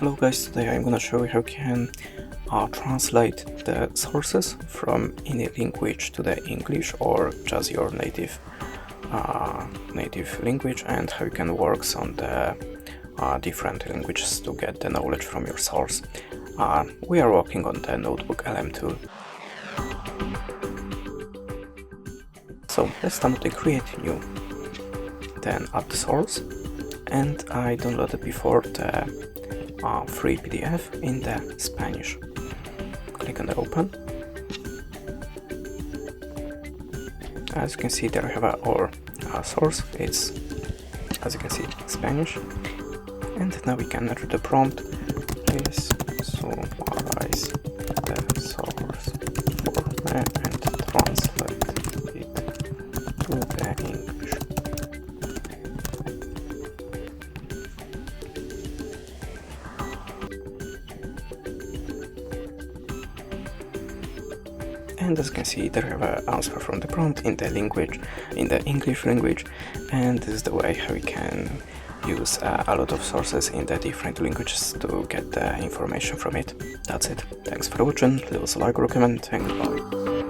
Hello guys, today I'm gonna show you how you can translate the sources from any language to the English or just your native language, and how you can work on the different languages to get the knowledge from your source. We are working on the NotebookLM tool. So let's start to create new, then add the source, and I downloaded before the free PDF in the Spanish. Click on the open. As you can see, there we have our source. It's, as you can see, Spanish. And now we can enter the prompt. Please summarize the source for me and translate it to the English. And as you can see, there have an answer from the prompt in the language, in the English language, and this is the way how we can use a lot of sources in the different languages to get the information from it. That's it. Thanks for watching. Leave us a like or comment, and goodbye.